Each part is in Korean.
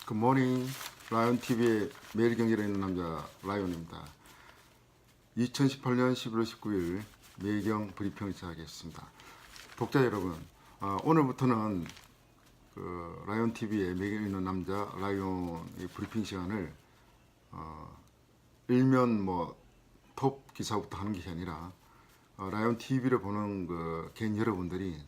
굿모닝. 라이온TV의 매일 경기를 있는 남자 라이온입니다. 2018년 11월 19일 매경 브리핑을 시작하겠습니다. 독자 여러분, 오늘부터는 라이온TV의 매경 있는 남자 라이온의 브리핑 시간을 일면 톱 기사부터 하는 것이 아니라 라이온TV를 보는 개인 여러분들이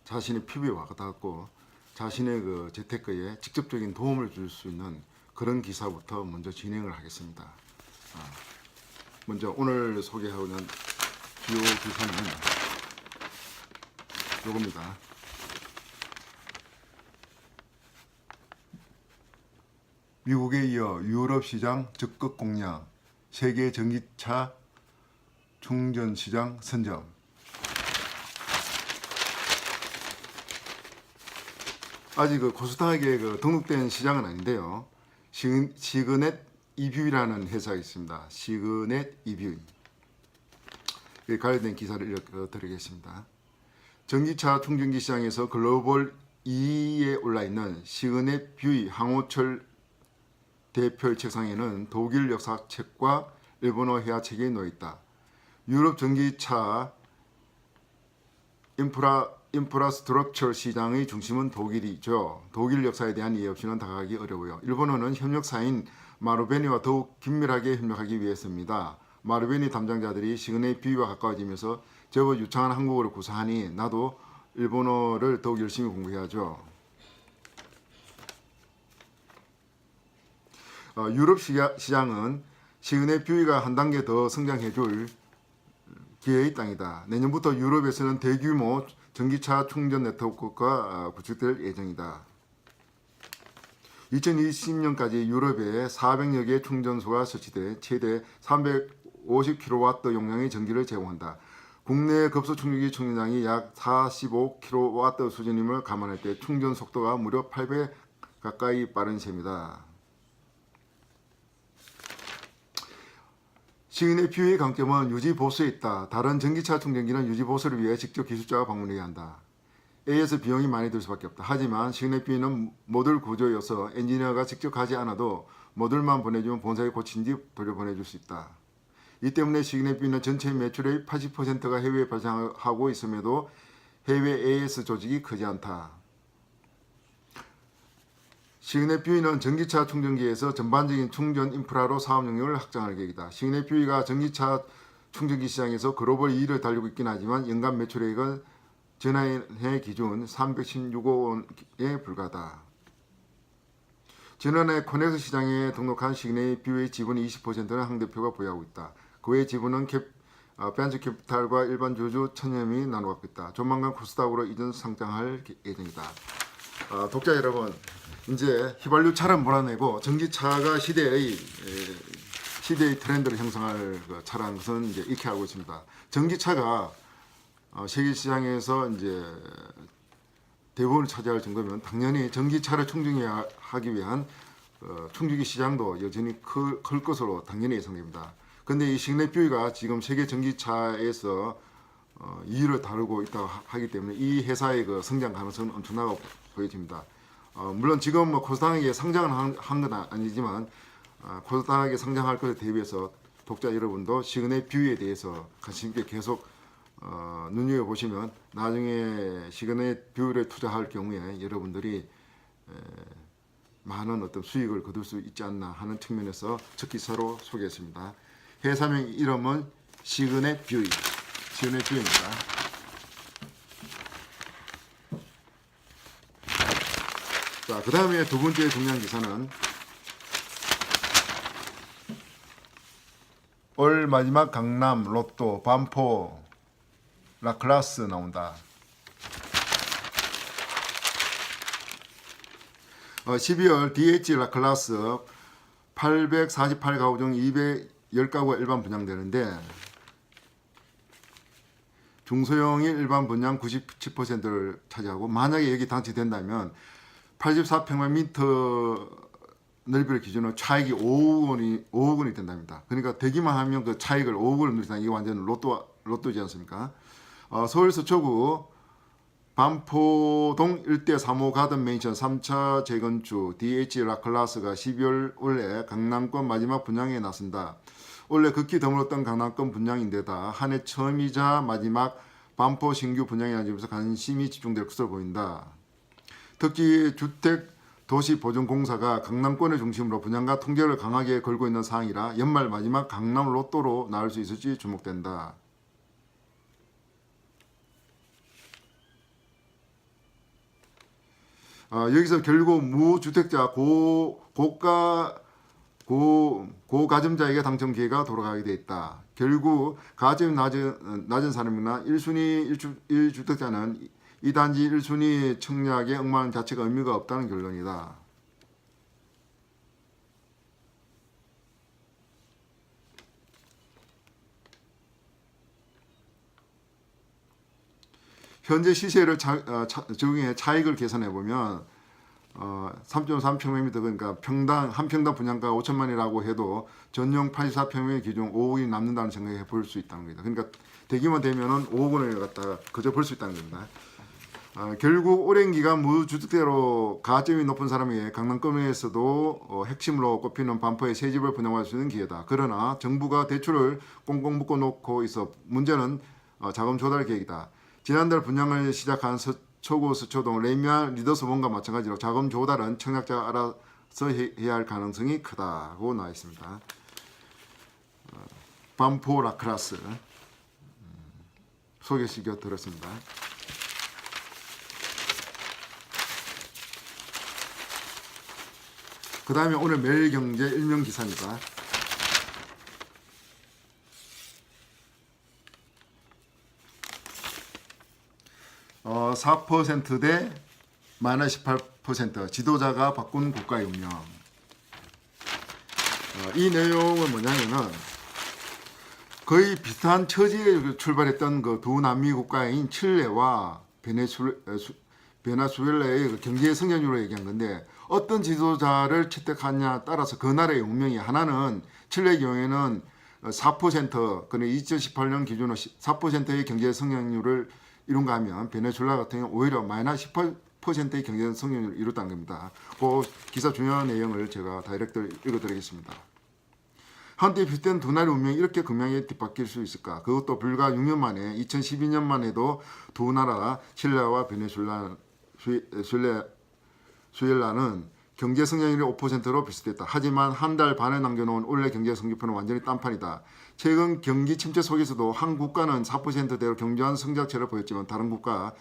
자신의 피부에 와닿고 자신의 재테크에 직접적인 도움을 줄 수 있는 그런 기사부터 먼저 진행을 하겠습니다. 먼저 오늘 소개하는 주요 기사는 요겁니다. 미국에 이어 유럽 시장 적극 공략, 세계 전기차 충전 시장 선점. 아직 코스닥에 등록된 시장은 아닌데요. 시그넷 이뷰라는 회사가 있습니다. 시그넷 이뷰. 관련된 기사를 읽어드리겠습니다. 전기차 충전기 시장에서 글로벌 2위에 올라있는 시그넷 뷰 항호철 대표의 책상에는 독일 역사책과 일본어 회화책이 놓여있다. 유럽 전기차 인프라스트럭처 시장의 중심은 독일이죠. 독일 역사에 대한 이해 없이는 다가가기 어려워요. 일본어는 협력사인 마루베니와 더욱 긴밀하게 협력하기 위해서입니다. 마루베니 담당자들이 시그넷 뷰와 가까워지면서 제법 유창한 한국어를 구사하니 나도 일본어를 더욱 열심히 공부해야죠. 유럽 시장은 시그넷 뷰가 한 단계 더 성장해줄 기회의 땅이다. 내년부터 유럽에서는 대규모 전기차 충전 네트워크가 구축될 예정이다. 2020년까지 유럽에 400여 개의 충전소가 설치돼 최대 350kW 용량의 전기를 제공한다. 국내 급속 충전기 충전량이 약 45kW 수준임을 감안할 때 충전 속도가 무려 8배 가까이 빠른 셈이다. 시그넷 뷰의 강점은 유지 보수에 있다. 다른 전기차 충전기는 유지 보수를 위해 직접 기술자가 방문해야 한다. A에서 비용이 많이 들 수밖에 없다. 하지만 시그넷 뷰는 모듈 구조여서 엔지니어가 직접 가지 않아도 모듈만 보내주면 본사에 고친 뒤 돌려보내줄 수 있다. 이 때문에 시그넷 뷰는 전체 매출의 80%가 해외에 발생하고 있음에도 해외 AS 조직이 크지 않다. 시그넷 뷰는 전기차 충전기에서 전반적인 충전 인프라로 사업 영역을 확장할 계획이다. 시그넷 뷰가 전기차 충전기 시장에서 글로벌 2위를 달리고 있긴 하지만 연간 매출액은 지난해 기준 316억 원에 불과하다. 지난해 코넥스 시장에 등록한 시그넷 뷰의 지분의 20%는 황 대표가 보유하고 있다. 그 외 지분은 벤처 캐피탈과 일반 주주 1000여 명이 나눠 갖고 있다. 조만간 코스닥으로 이전 상장할 예정이다. 독자 여러분, 이제 휘발유차를 몰아내고 전기차가 시대의 트렌드를 형성할 차라는 것은 이제 익히 알고 있습니다. 전기차가 세계 시장에서 이제 대부분을 차지할 정도면 당연히 전기차를 충전하기 위한 충전기 시장도 여전히 클 것으로 당연히 예상됩니다. 그런데 이 시그넷 뷰가 지금 세계 전기차에서 2위를 다루고 있다고 하기 때문에 이 회사의 성장 가능성은 엄청나고 보여집니다. 물론 지금 코스닥에 상장을 한 건 아니지만 코스닥에 상장할 것에 대비해서 독자 여러분도 시그넷 뷰에 대해서 관심 있게 계속 눈여겨보시면 나중에 시그넷 뷰를 투자할 경우에 여러분들이 많은 어떤 수익을 거둘 수 있지 않나 하는 측면에서 첫 기사로 소개했습니다. 회사명 이름은 시그넷 뷰입니다. 자, 그 다음에 두 번째 중요한 기사는 올 마지막 강남 로또 반포 라클라스 나온다. 12월 DH 라클라스 848가구 중 210가구가 일반 분양되는데 중소형의 일반 분양 97%를 차지하고 만약에 여기 당첨된다면 84평방미터 넓이를 기준으로 차익이 5억 원이 된답니다. 그러니까 되기만 하면 그 차익을 5억 원을 누린다. 이게 완전 로또지 않습니까? 서울 서초구 반포동 일대 3호 가든 맨션 3차 재건축 DH 라클라스가 12월 올해 강남권 마지막 분양에 나선다. 원래 극히 드물었던 강남권 분양인데다 한 해 처음이자 마지막 반포 신규 분양이라는 점에서 관심이 집중될 것으로 보인다. 특히 주택도시보증공사가 강남권을 중심으로 분양가 통제를 강하게 걸고 있는 상황이라 연말 마지막 강남 로또로 나올 수 있을지 주목된다. 여기서 결국 무주택자 고가점자에게 당첨 기회가 돌아가게 돼 있다. 결국 가점이 낮은 사람이나 1순위 1주택자는 이 단지 1순위 청약에 응모하는 자체가 의미가 없다는 결론이다. 현재 시세를 적용해 차익을 계산해 보면 3.3평방미터 그러니까 한 평당 분양가 5천만 원이라고 해도 전용 84평의 기준 5억이 남는다는 생각해 볼 수 있다는 겁니다. 그러니까 되기만 되면은 5억 원을 갖다가 그저 벌 수 있다는 겁니다. 결국 오랜 기간 무주택자로 가점이 높은 사람에게 강남권에서도 핵심으로 꼽히는 반포에 새 집을 분양할 수 있는 기회다. 그러나 정부가 대출을 꽁꽁 묶어 놓고 있어 문제는 자금 조달 계획이다. 지난달 분양을 시작한 서초구 서초동 레미안 리더스본과 마찬가지로 자금 조달은 청약자가 알아서 해야 할 가능성이 크다고 나와 있습니다. 반포 라클라스 소개시켜 드렸습니다. 그 다음에 오늘 매일경제 일면 기사입니다. 어, 4%대 마이너스 18% 지도자가 바꾼 국가의 운명. 이 내용은 뭐냐면은 거의 비슷한 처지에 출발했던 그 두 남미 국가인 칠레와 베네수엘라의 그 경제 성장률을 얘기한 건데 어떤 지도자를 채택하냐에 따라서 그 나라의 운명이 하나는 칠레의 경우에는 4% 그는 2018년 기준으로 4%의 경제 성장률을 이룬가 하면 베네수엘라 같은 경우는 오히려 마이너스 18%의 경제 성장률을 이뤘다는 겁니다. 그 기사 중요한 내용을 제가 다이렉트로 읽어드리겠습니다. 한때 비슷한 두 나라의 운명이 이렇게 극명하게 뒤바뀔 수 있을까? 그것도 불과 6년 만에 2012년만 해도 두 나라 칠레와 베네수엘라는 경제 성장률이 5%로 비슷했다. 하지만 한 달 반을 남겨놓은 올해 경제 성적표는 완전히 딴판이다. 최근 경기 침체 속에서도 한 국가는 4%대로 견고한 성장세를 보였지만 다른 국가는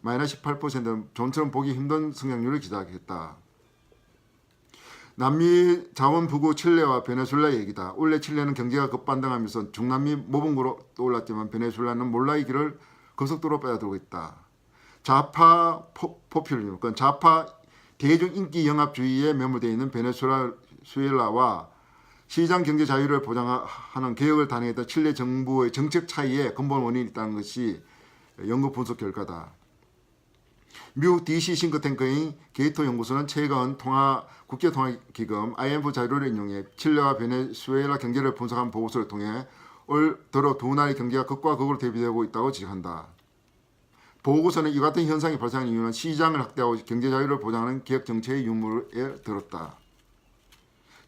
마이너스 18% 좀처럼 보기 힘든 성장률을 기록했다. 남미 자원부국 칠레와 베네수엘라 얘기다. 올해 칠레는 경제가 급반등하면서 중남미 모범국으로 떠올랐지만 베네수엘라는 몰라의 길을 고속도로 빼앗들고 있다. 좌파 포퓰리즘, 그러니까 좌파 대중 인기 영합주의에 매몰되어 있는 베네수엘라와 시장 경제 자유를 보장하는 개혁을 단행했던 칠레 정부의 정책 차이에 근본 원인이 있다는 것이 연구 분석 결과다. 미국 DC 싱크탱크인 게이토 연구소는 최근 국제통화기금 IMF 자료를 인용해 칠레와 베네수엘라 경제를 분석한 보고서를 통해 올 들어 두 나라의 경제가 극과 극으로 대비되고 있다고 지적한다. 보고서는 이 같은 현상이 발생한 이유는 시장을 확대하고 경제 자유를 보장하는 개혁 정책의 유무에 들었다.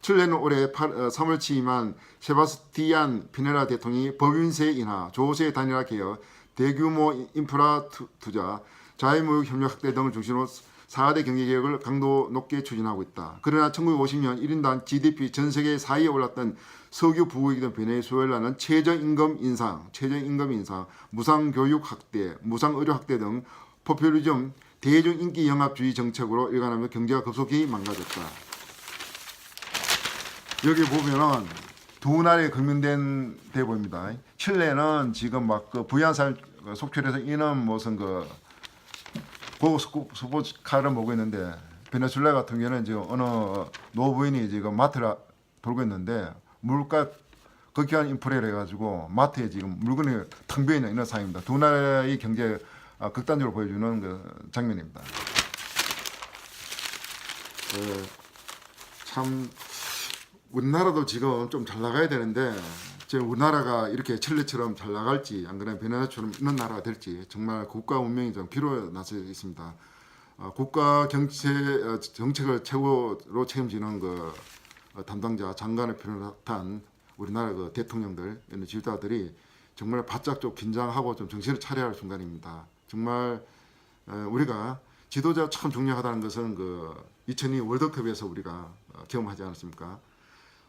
칠레는 올해 3월 취임한 세바스티안 피네라 대통령이 법인세 인하, 조세 단일화 개혁, 대규모 인프라 투자, 자유무역 협력 확대 등을 중심으로 4대 경제개혁을 강도 높게 추진하고 있다. 그러나 1950년 1인당 GDP 전 세계 4위에 올랐던 석유 부국이던 베네수엘라는 최저임금 인상, 무상교육 확대, 무상의료 확대 등 포퓰리즘, 대중인기 영합주의 정책으로 일관하며 경제가 급속히 망가졌다. 여기 보면은 두 나라에 금융된 대 보입니다. 칠레는 지금 막 그 부양살 속출해서 이는 무슨 그 스포츠카를 몰고 있는데 베네수엘라 같은 경우는 지금 어느 노부인이 지금 마트를 돌고 있는데 물가 극한 인플레를 해가지고 마트에 지금 물건이 텅 비어 있는 이런 상황입니다. 두 나라의 경제 극단적으로 보여주는 그 장면입니다. 참 우리나라도 지금 좀 잘 나가야 되는데 지금 우리나라가 이렇게 칠레처럼 잘 나갈지 안 그러면 베네수엘라처럼 있는 나라가 될지 정말 국가 운명이 좀 비로나서 있습니다. 국가 정책을 최고로 책임지는 그 담당자 장관을 비롯한 우리나라 그 대통령들 이런 지도자들이 정말 바짝 좀 긴장하고 좀 정신을 차려야 할 순간입니다. 정말 우리가 지도자 참 중요하다는 것은 그 2002 월드컵에서 우리가 경험하지 않았습니까?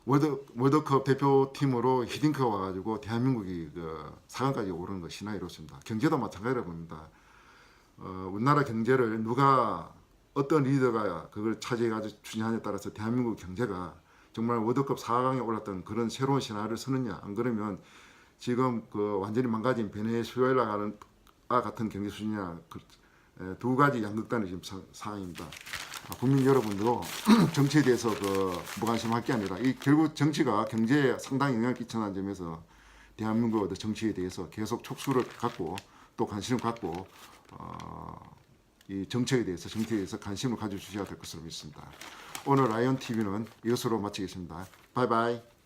월드컵 대표팀으로 히딩크가 와가지고 대한민국이 그 4강까지 오르는 것이 신화에 이렇습니다. 경제도 마찬가지라고 봅니다. 우리나라 경제를 누가 어떤 리더가 그걸 차지해가지고 추진하냐에 따라서 대한민국 경제가 정말 월드컵 4강에 올랐던 그런 새로운 신화를 서느냐 안 그러면 지금 그 완전히 망가진 베네수엘라 같은 경제 수준이나 두 가지 양극단의 지금 상황입니다. 국민 여러분도 정치에 대해서 그 무관심할 게 아니라 이 결국 정치가 경제에 상당히 영향을 끼치는 점에서 대한민국 정치에 대해서 계속 촉수를 갖고 또 관심을 갖고 이 정치에 대해서 관심을 가져주셔야 될 것으로 믿습니다. 오늘 라이언 TV는 이것으로 마치겠습니다. 바이바이.